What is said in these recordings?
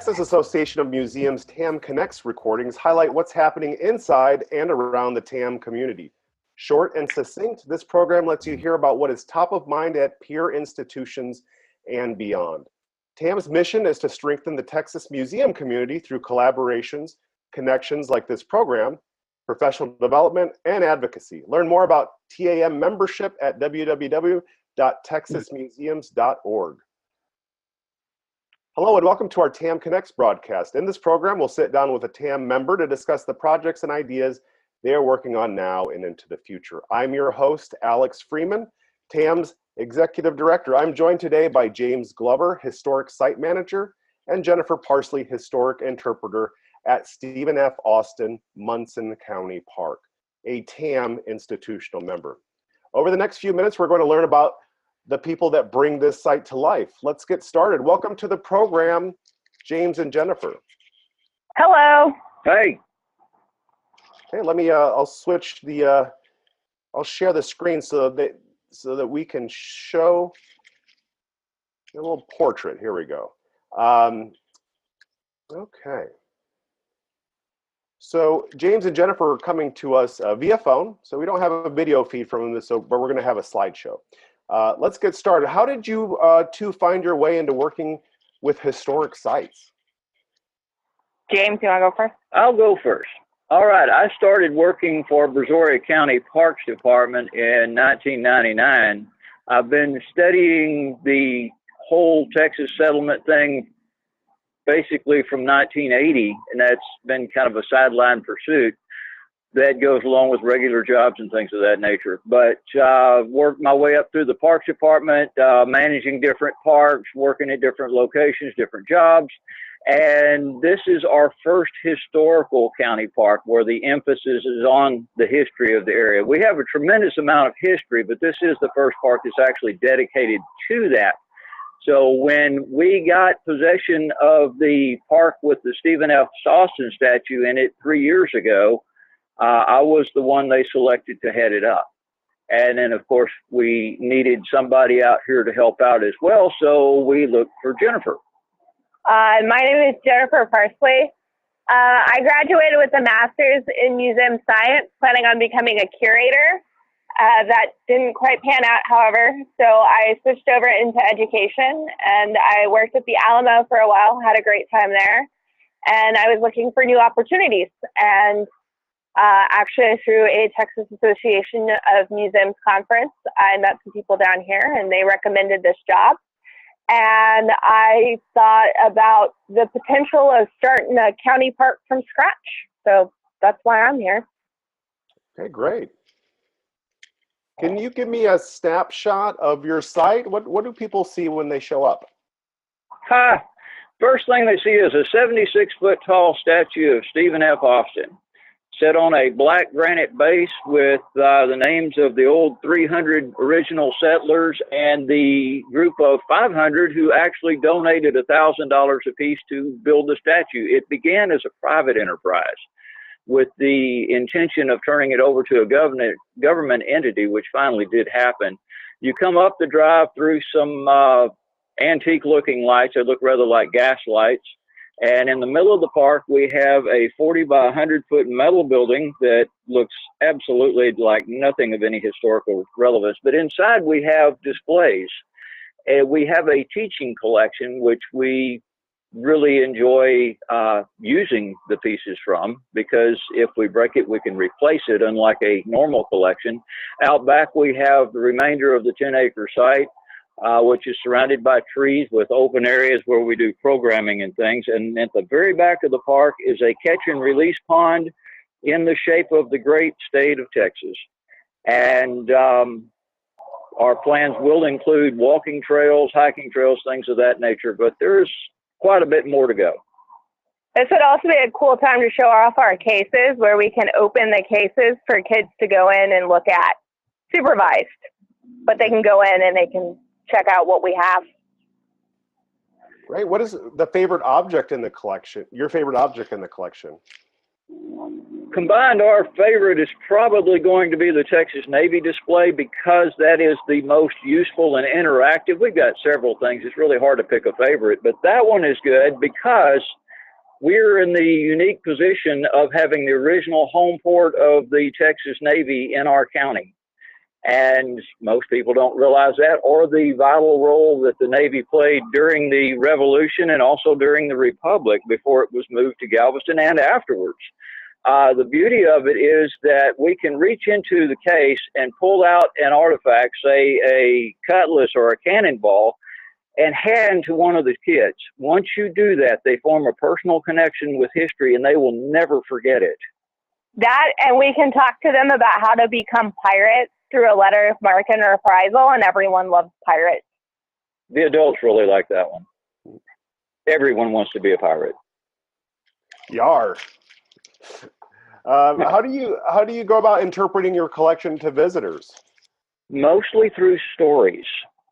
Texas Association of Museums TAM Connects recordings highlight what's happening inside and around the TAM community. Short and succinct, this program lets you hear about what is top of mind at peer institutions and beyond. TAM's mission is to strengthen the Texas museum community through collaborations, connections like this program, professional development, and advocacy. Learn more about TAM membership at www.texasmuseums.org. Hello and welcome to our TAM Connects broadcast. In this program, we'll sit down with a TAM member to discuss the projects and ideas they are working on now and into the future. I'm your host, Alex Freeman, TAM's Executive Director. I'm joined today by James Glover, Historic Site Manager, and Jennifer Parsley, Historic Interpreter at Stephen F. Austin, Munson County Park, a TAM institutional member. Over the next few minutes, we're going to learn about the people that bring this site to life. Let's get started. Welcome to the program, James and Jennifer. Hello. Hey. Okay, let me, I'll switch the, I'll share the screen so that we can show a little portrait. Here we go. Okay. So James and Jennifer are coming to us via phone, so we don't have a video feed from this, but we're going to have a slideshow. Let's get started. How did you two find your way into working with historic sites? James, you want to go first? I'll go first. All right, I started working for Brazoria County Parks Department in 1999. I've been studying the whole Texas settlement thing basically from 1980, and that's been kind of a sideline pursuit that goes along with regular jobs and things of that nature. But worked my way up through the Parks Department, managing different parks, working at different locations, different jobs. And this is our first historical county park where the emphasis is on the history of the area. We have a tremendous amount of history, but this is the first park that's actually dedicated to that. So when we got possession of the park with the Stephen F. Austin statue in it 3 years ago, I was the one they selected to head it up. And then, of course, we needed somebody out here to help out as well, so we looked for Jennifer. My name is Jennifer Parsley. I graduated with a master's in museum science, planning on becoming a curator. That didn't quite pan out, however, so I switched over into education, and I worked at the Alamo for a while, had a great time there, and I was looking for new opportunities. And actually, through a Texas Association of Museums conference, I met some people down here, and they recommended this job. And I thought about the potential of starting a county park from scratch. So that's why I'm here. Okay, great. Can you give me a snapshot of your site? What do people see when they show up? First thing they see is a 76-foot tall statue of Stephen F. Austin, set on a black granite base with the names of the old 300 original settlers and the group of 500 who actually donated $1,000 apiece to build the statue. It began as a private enterprise with the intention of turning it over to a government entity, which finally did happen. You come up the drive through some antique-looking lights that look rather like gas lights. And in the middle of the park, we have a 40 by 100 foot metal building that looks absolutely like nothing of any historical relevance. But inside we have displays. We have a teaching collection, which we really enjoy using the pieces from, because if we break it, we can replace it, unlike a normal collection. Out back, we have the remainder of the 10-acre site, which is surrounded by trees with open areas where we do programming and things. And at the very back of the park is a catch and release pond in the shape of the great state of Texas. And our plans will include walking trails, hiking trails, things of that nature, but there's quite a bit more to go. This would also be a cool time to show off our cases, where we can open the cases for kids to go in and look at, supervised, but they can go in and they can check out what we have. Great. What is the favorite object in the collection? Your favorite object in the collection? Combined, our favorite is probably going to be the Texas Navy display because that is the most useful and interactive. We've got several things. It's really hard to pick a favorite, but that one is good because we're in the unique position of having the original home port of the Texas Navy in our county. And most people don't realize that, or the vital role that the Navy played during the Revolution and also during the Republic before it was moved to Galveston and afterwards. The beauty of it is that we can reach into the case and pull out an artifact, say a cutlass or a cannonball, and hand to one of the kids. Once you do that, they form a personal connection with history and they will never forget it. That, and we can talk to them about how to become pirates through a letter of marque and reprisal, and everyone loves pirates. The adults really like that one. Everyone wants to be a pirate. Yar. How do you go about interpreting your collection to visitors? Mostly through stories.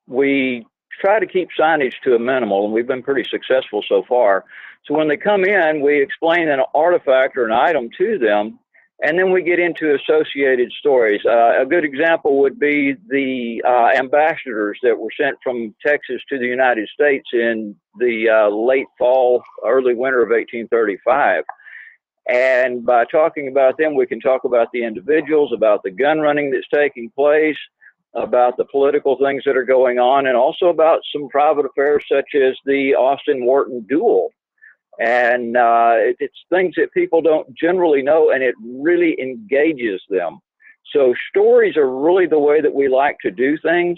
We try to keep signage to a minimal, and we've been pretty successful so far. So when they come in, we explain an artifact or an item to them, and then we get into associated stories. A good example would be the ambassadors that were sent from Texas to the United States in the late fall, early winter of 1835. And by talking about them, we can talk about the individuals, about the gun running that's taking place, about the political things that are going on, and also about some private affairs such as the Austin-Wharton duel. And it's things that people don't generally know, and it really engages them. So stories are really the way that we like to do things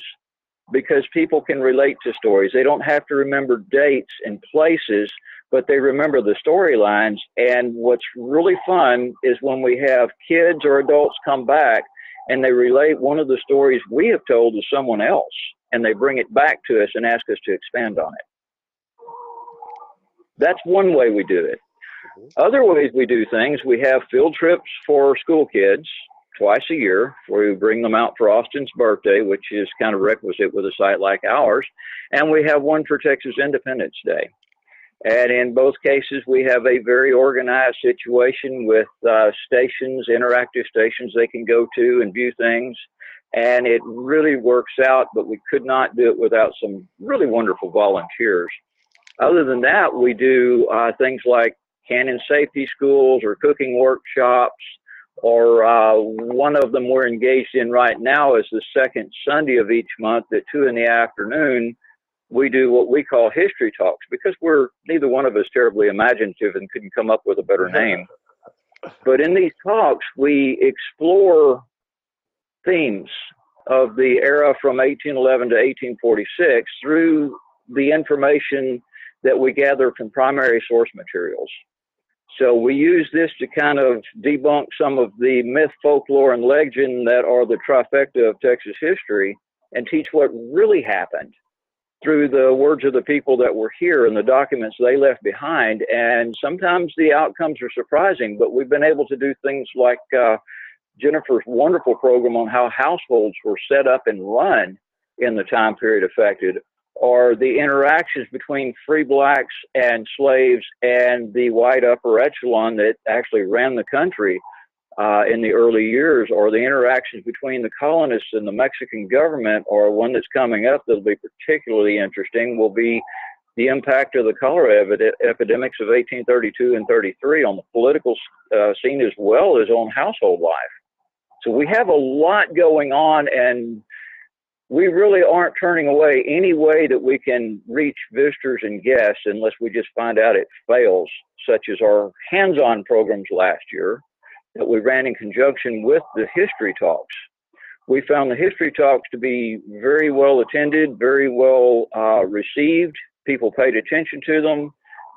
because people can relate to stories. They don't have to remember dates and places, but they remember the storylines. And what's really fun is when we have kids or adults come back and they relate one of the stories we have told to someone else, and they bring it back to us and ask us to expand on it. That's one way we do it. Other ways we do things, we have field trips for school kids twice a year, where we bring them out for Austin's birthday, which is kind of requisite with a site like ours. And we have one for Texas Independence Day. And in both cases, we have a very organized situation with stations, interactive stations they can go to and view things. And it really works out, but we could not do it without some really wonderful volunteers. Other than that, we do things like cannon safety schools or cooking workshops, or one of them we're engaged in right now is the second Sunday of each month at 2 in the afternoon. We do what we call history talks because we're neither one of us terribly imaginative and couldn't come up with a better name. But in these talks, we explore themes of the era from 1811 to 1846 through the information that we gather from primary source materials. So we use this to kind of debunk some of the myth, folklore, and legend that are the trifecta of Texas history and teach what really happened through the words of the people that were here and the documents they left behind. And sometimes the outcomes are surprising, but we've been able to do things like Jennifer's wonderful program on how households were set up and run in the time period affected, or the interactions between free blacks and slaves and the white upper echelon that actually ran the country in the early years, or the interactions between the colonists and the Mexican government, or one that's coming up that'll be particularly interesting will be the impact of the cholera epidemics of 1832 and 33 on the political scene as well as on household life. So we have a lot going on, and we really aren't turning away any way that we can reach visitors and guests unless we just find out it fails, such as our hands-on programs last year that we ran in conjunction with the history talks. We found the history talks to be very well attended, very well received. People paid attention to them,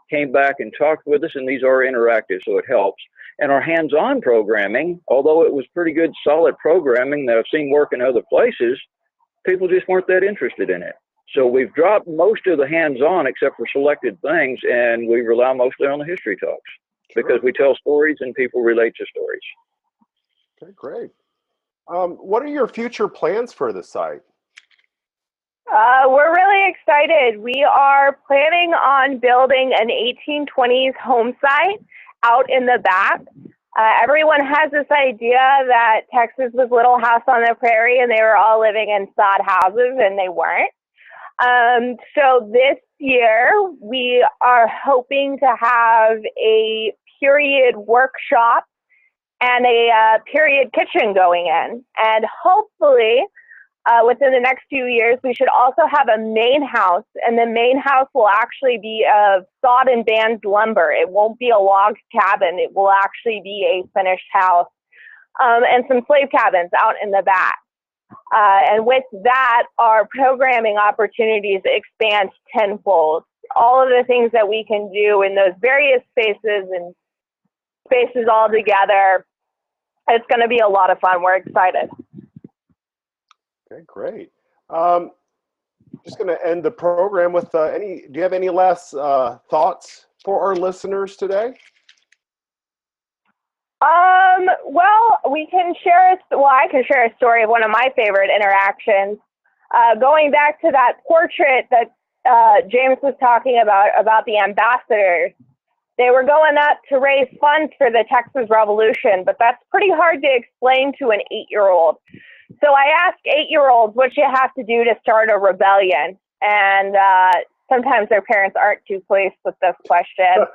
came back and talked with us, and these are interactive, so it helps. And our hands-on programming, although it was pretty good, solid programming that I've seen work in other places, people just weren't that interested in it. So we've dropped most of the hands-on except for selected things, and we rely mostly on the history talks because we tell stories and people relate to stories. Okay, great. What are your future plans for the site? We're really excited. We are planning on building an 1820s home site out in the back. Everyone has this idea that Texas was Little House on the Prairie and they were all living in sod houses, and they weren't. So this year we are hoping to have a period workshop and a period kitchen going in. And hopefully within the next few years, we should also have a main house, and the main house will actually be of sawed and banded lumber. It won't be a log cabin. It will actually be a finished house, and some slave cabins out in the back. And with that, our programming opportunities expand tenfold. All of the things that we can do in those various spaces and spaces all together, it's going to be a lot of fun. We're excited. Okay, great. Just going to end the program with do you have any last thoughts for our listeners today? Well, I can share a story of one of my favorite interactions. Going back to that portrait that James was talking about the ambassadors. They were going up to raise funds for the Texas Revolution, but that's pretty hard to explain to an 8-year-old. So I ask 8-year-olds what you have to do to start a rebellion. And sometimes their parents aren't too pleased with this question.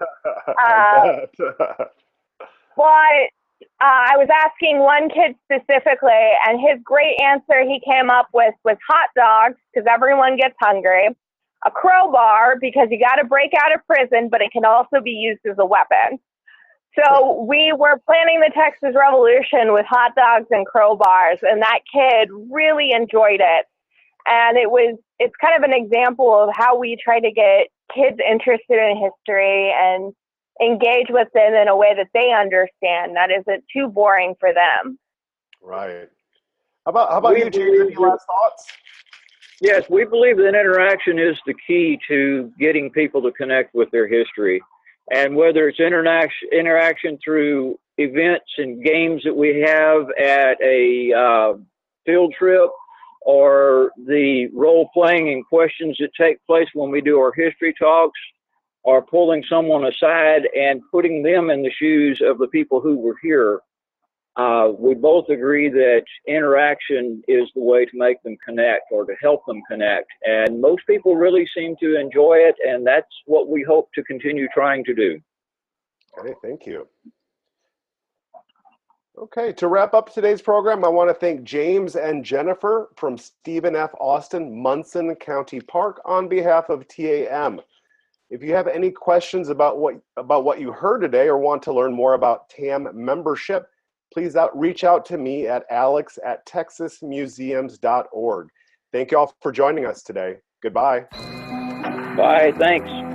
I was asking one kid specifically, and his great answer he came up with was hot dogs, because everyone gets hungry, a crowbar, because you got to break out of prison, but it can also be used as a weapon. So we were planning the Texas Revolution with hot dogs and crowbars, and that kid really enjoyed it. And it's kind of an example of how we try to get kids interested in history and engage with them in a way that they understand, that isn't too boring for them. Right. How about you, James? Any last thoughts? Yes, we believe that interaction is the key to getting people to connect with their history. And whether it's interaction through events and games that we have at a field trip, or the role playing and questions that take place when we do our history talks, or pulling someone aside and putting them in the shoes of the people who were here, we both agree that interaction is the way to make them connect, or to help them connect. And most people really seem to enjoy it, and that's what we hope to continue trying to do. Okay, thank you. Okay, to wrap up today's program, I want to thank James and Jennifer from Stephen F. Austin, Munson County Park on behalf of TAM. If you have any questions about what you heard today, or want to learn more about TAM membership, please reach out to me at alex@texasmuseums.org. Thank you all for joining us today. Goodbye. Bye, thanks.